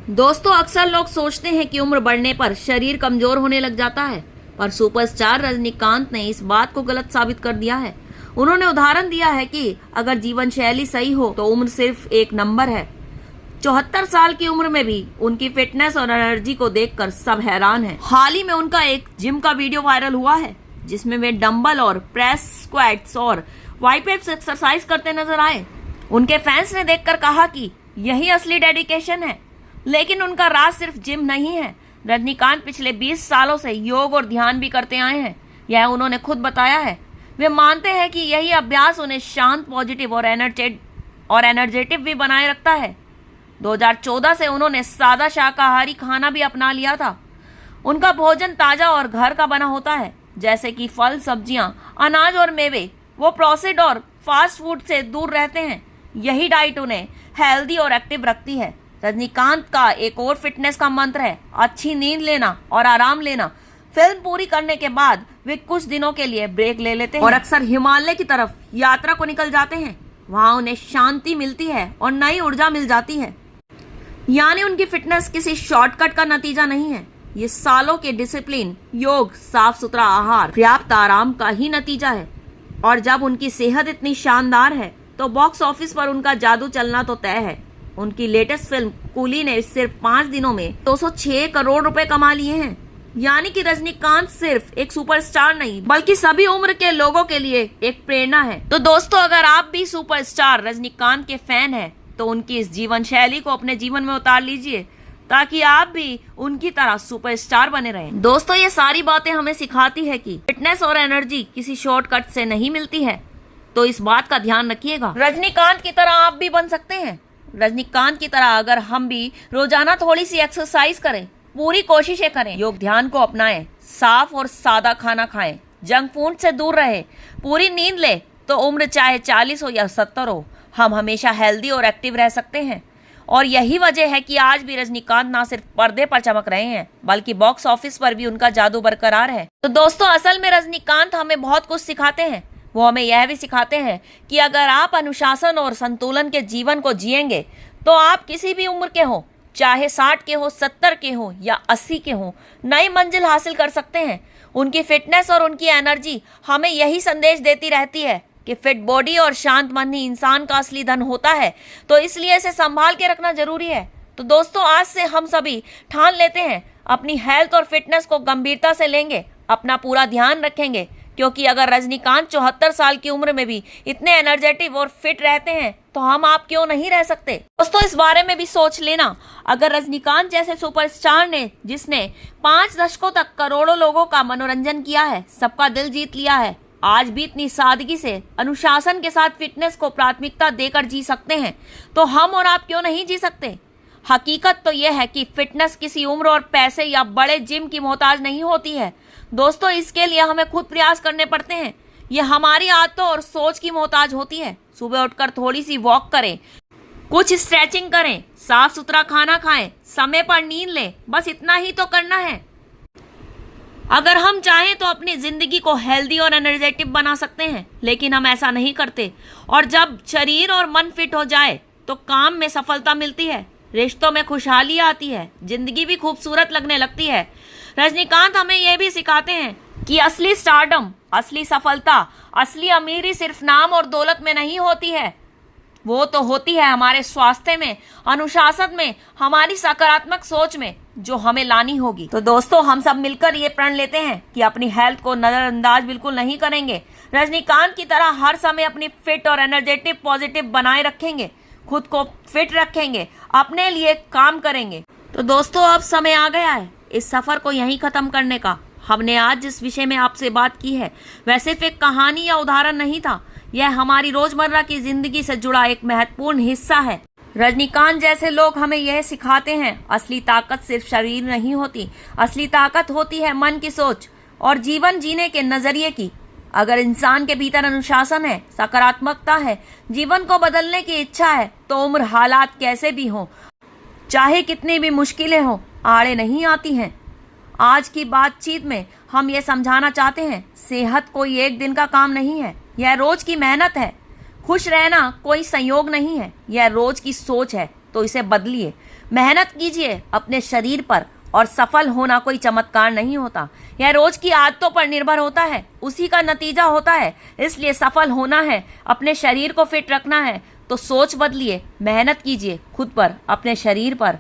दोस्तों, अक्सर लोग सोचते हैं कि उम्र बढ़ने पर शरीर कमजोर होने लग जाता है, पर सुपरस्टार रजनीकांत ने इस बात को गलत साबित कर दिया है। उन्होंने उदाहरण दिया है कि अगर जीवन शैली सही हो तो उम्र सिर्फ एक नंबर है। 74 साल की उम्र में भी उनकी फिटनेस और एनर्जी को देखकर सब हैरान हैं। हाल ही में उनका एक जिम का वीडियो वायरल हुआ है, जिसमें वे डंबल और प्रेस, स्क्वाट्स और बाइसेप्स एक्सरसाइज करते नजर आए। उनके फैंस ने देखकर कहा कि यही असली डेडिकेशन है। लेकिन उनका राज सिर्फ जिम नहीं है। रजनीकांत पिछले 20 सालों से योग और ध्यान भी करते आए हैं, यह उन्होंने खुद बताया है। वे मानते हैं कि यही अभ्यास उन्हें शांत, पॉजिटिव और एनर्जेटिक भी बनाए रखता है। 2014 से उन्होंने सादा शाकाहारी खाना भी अपना लिया था। उनका भोजन ताजा और घर का बना होता है, जैसे कि फल, सब्जियां, अनाज और मेवे। वो प्रोसेस्ड और फास्ट फूड से दूर रहते हैं। यही डाइट उन्हें हेल्दी और एक्टिव रखती है। रजनीकांत का एक और फिटनेस का मंत्र है अच्छी नींद लेना और आराम लेना। फिल्म पूरी करने के बाद वे कुछ दिनों के लिए ब्रेक ले लेते हैं और अक्सर हिमालय की तरफ यात्रा को निकल जाते हैं। वहां उन्हें शांति मिलती है और नई ऊर्जा मिल जाती है। यानी उनकी फिटनेस किसी शॉर्टकट का नतीजा नहीं है, ये सालों के डिसिप्लिन, योग, साफ सुथरा आहार, पर्याप्त आराम का ही नतीजा है। और जब उनकी सेहत इतनी शानदार है तो बॉक्स ऑफिस पर उनका जादू चलना तो तय है। उनकी लेटेस्ट फिल्म कूली ने सिर्फ 5 दिनों में 206 करोड़ रुपए कमा लिए हैं। यानी कि रजनीकांत सिर्फ एक सुपरस्टार नहीं, बल्कि सभी उम्र के लोगों के लिए एक प्रेरणा है। तो दोस्तों, अगर आप भी सुपरस्टार रजनीकांत के फैन हैं, तो उनकी इस जीवन शैली को अपने जीवन में उतार लीजिए, ताकि आप भी उनकी तरह सुपरस्टार बने रहें। दोस्तों, ये सारी बातें हमें सिखाती है कि फिटनेस और एनर्जी किसी शॉर्टकट से नहीं मिलती है, तो इस बात का ध्यान रखिएगा। रजनीकांत की तरह आप भी बन सकते हैं। रजनीकांत की तरह अगर हम भी रोजाना थोड़ी सी एक्सरसाइज करें, पूरी कोशिशें करें, योग ध्यान को अपनाएं, साफ और सादा खाना खाएं, जंक फूड से दूर रहें, पूरी नींद ले, तो उम्र चाहे 40 हो या 70 हो, हम हमेशा हेल्दी और एक्टिव रह सकते हैं। और यही वजह है कि आज भी रजनीकांत ना सिर्फ पर्दे पर चमक रहे हैं, बल्कि बॉक्स ऑफिस पर भी उनका जादू बरकरार है। तो दोस्तों, असल में रजनीकांत हमें बहुत कुछ सिखाते हैं। वो हमें यह भी सिखाते हैं कि अगर आप अनुशासन और संतुलन के जीवन को जिएंगे, तो आप किसी भी उम्र के हो, चाहे 60 के हो, 70 के हो या 80 के हो, नई मंजिल हासिल कर सकते हैं। उनकी फिटनेस और उनकी एनर्जी हमें यही संदेश देती रहती है कि फिट बॉडी और शांत मन ही इंसान का असली धन होता है। तो इसलिए इसे संभाल के रखना जरूरी है। तो दोस्तों, आज से हम सभी ठान लेते हैं अपनी हेल्थ और फिटनेस को गंभीरता से लेंगे, अपना पूरा ध्यान रखेंगे, क्योंकि अगर रजनीकांत 74 साल की उम्र में भी इतने एनर्जेटिक और फिट रहते हैं, तो हम आप क्यों नहीं रह सकते। दोस्तों, इस बारे में भी सोच लेना, अगर रजनीकांत जैसे सुपरस्टार ने, जिसने 5 दशकों तक करोड़ों लोगों का मनोरंजन किया है, सबका दिल जीत लिया है, आज भी इतनी सादगी से, अनुशासन के साथ फिटनेस को प्राथमिकता देकर जी सकते हैं, तो हम और आप क्यों नहीं जी सकते। हकीकत तो यह है कि फिटनेस किसी उम्र और पैसे या बड़े जिम की मोहताज नहीं होती है। दोस्तों, इसके लिए हमें खुद प्रयास करने पड़ते हैं। ये हमारी आदतों और सोच की मोहताज होती है। सुबह उठकर थोड़ी सी वॉक करें, कुछ स्ट्रेचिंग करें, साफ सुथरा खाना खाएं, समय पर नींद लें, बस इतना ही तो करना है। अगर हम चाहें तो अपनी जिंदगी को हेल्दी और एनर्जेटिक बना सकते हैं, लेकिन हम ऐसा नहीं करते। और जब शरीर और मन फिट हो जाए, तो काम में सफलता मिलती है, रिश्तों में खुशहाली आती है, जिंदगी भी खूबसूरत लगने लगती है। रजनीकांत हमें यह भी सिखाते हैं कि असली स्टारडम, असली सफलता, असली अमीरी सिर्फ नाम और दौलत में नहीं होती है। वो तो होती है हमारे स्वास्थ्य में, अनुशासन में, हमारी सकारात्मक सोच में, जो हमें लानी होगी। तो दोस्तों, हम सब मिलकर ये प्रण लेते हैं कि अपनी हेल्थ को नजरअंदाज बिल्कुल नहीं करेंगे। रजनीकांत की तरह हर समय अपनी फिट और एनर्जेटिक, पॉजिटिव बनाए रखेंगे, खुद को फिट रखेंगे, अपने लिए काम करेंगे। तो दोस्तों, अब समय आ गया है इस सफर को यहीं खत्म करने का। हमने आज जिस विषय में आपसे बात की है, वह सिर्फ एक कहानी या उदाहरण नहीं था, यह हमारी रोजमर्रा की जिंदगी से जुड़ा एक महत्वपूर्ण हिस्सा है। रजनीकांत जैसे लोग हमें यह सिखाते हैं, असली ताकत सिर्फ शरीर नहीं होती, असली ताकत होती है मन की सोच और जीवन जीने के नजरिए की। अगर इंसान के भीतर अनुशासन है, सकारात्मकता है, जीवन को बदलने की इच्छा है, तो उम्र, हालात कैसे भी हो, चाहे कितनी भी मुश्किलें हो, आड़े नहीं आती हैं। आज की बातचीत में हम ये समझाना चाहते हैं, सेहत कोई एक दिन का काम नहीं है, यह रोज की मेहनत है। खुश रहना कोई संयोग नहीं है, यह रोज की सोच है, तो इसे बदलिए। मेहनत कीजिए अपने शरीर पर, और सफल होना कोई चमत्कार नहीं होता, यह रोज की आदतों पर निर्भर होता है, उसी का नतीजा होता है। इसलिए सफल होना है, अपने शरीर को फिट रखना है, तो सोच बदलिए, मेहनत कीजिए खुद पर, अपने शरीर पर।